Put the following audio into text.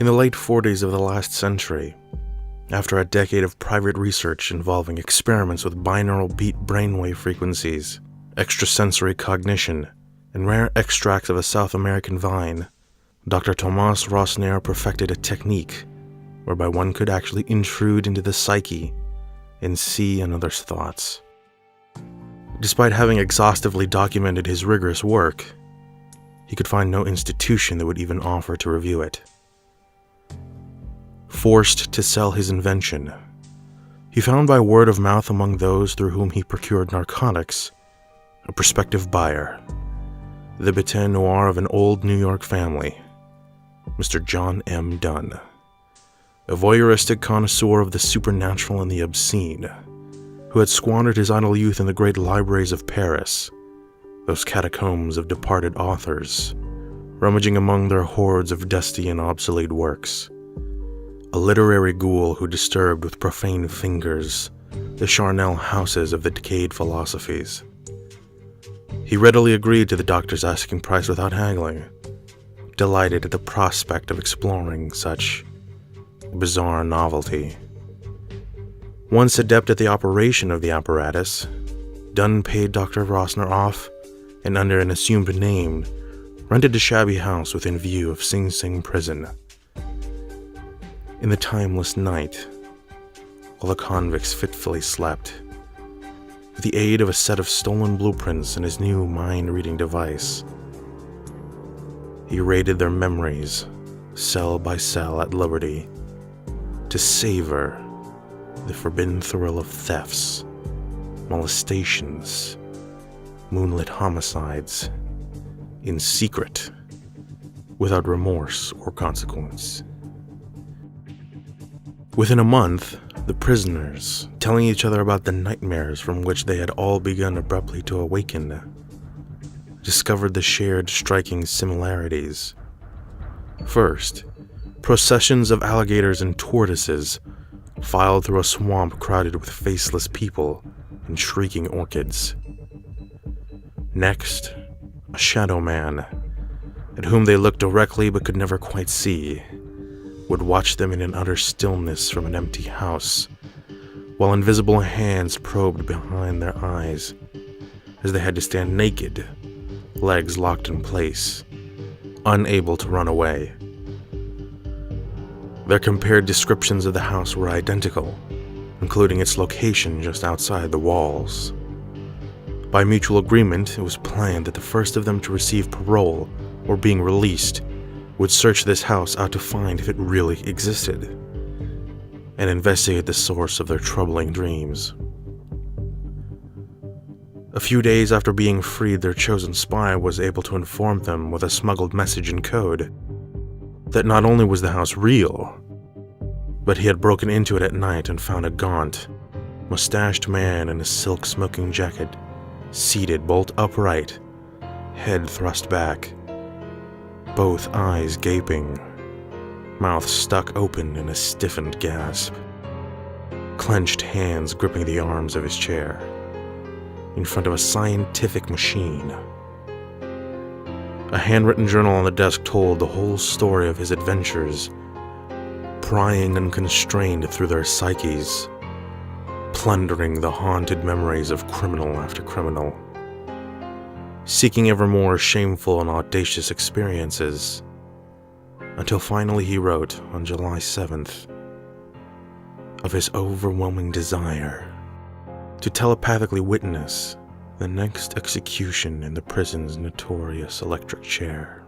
In the late 40s of the last century, after a decade of private research involving experiments with binaural beat brainwave frequencies, extrasensory cognition, and rare extracts of a South American vine, Dr. Tomás Rosner perfected a technique whereby one could actually intrude into the psyche and see another's thoughts. Despite having exhaustively documented his rigorous work, he could find no institution that would even offer to review it. Forced to sell his invention, he found by word of mouth among those through whom he procured narcotics a prospective buyer, the bete noir of an old New York family, Mr. John M. Dunn, a voyeuristic connoisseur of the supernatural and the obscene, who had squandered his idle youth in the great libraries of Paris, those catacombs of departed authors, rummaging among their hordes of dusty and obsolete works. A literary ghoul who disturbed with profane fingers the charnel houses of the decayed philosophies. He readily agreed to the doctor's asking price without haggling, delighted at the prospect of exploring such bizarre novelty. Once adept at the operation of the apparatus, Dunn paid Dr. Rosner off and under an assumed name rented a shabby house within view of Sing Sing prison. In the timeless night, while the convicts fitfully slept, with the aid of a set of stolen blueprints and his new mind-reading device, he raided their memories, cell by cell at liberty, to savor the forbidden thrill of thefts, molestations, moonlit homicides, in secret, without remorse or consequence. Within a month, the prisoners, telling each other about the nightmares from which they had all begun abruptly to awaken, discovered the shared striking similarities. First, processions of alligators and tortoises filed through a swamp crowded with faceless people and shrieking orchids. Next, a shadow man, at whom they looked directly but could never quite see, would watch them in an utter stillness from an empty house, while invisible hands probed behind their eyes, as they had to stand naked, legs locked in place, unable to run away. Their compared descriptions of the house were identical, including its location just outside the walls. By mutual agreement, it was planned that the first of them to receive parole or being released would search this house out to find if it really existed, and investigate the source of their troubling dreams. A few days after being freed, their chosen spy was able to inform them with a smuggled message in code that not only was the house real, but he had broken into it at night and found a gaunt, mustached man in a silk smoking jacket, seated bolt upright, head thrust back, both eyes gaping, mouth stuck open in a stiffened gasp, clenched hands gripping the arms of his chair, in front of a scientific machine. A handwritten journal on the desk told the whole story of his adventures, prying unconstrained through their psyches, plundering the haunted memories of criminal after criminal, seeking ever more shameful and audacious experiences, until finally he wrote on July 7th of his overwhelming desire to telepathically witness the next execution in the prison's notorious electric chair.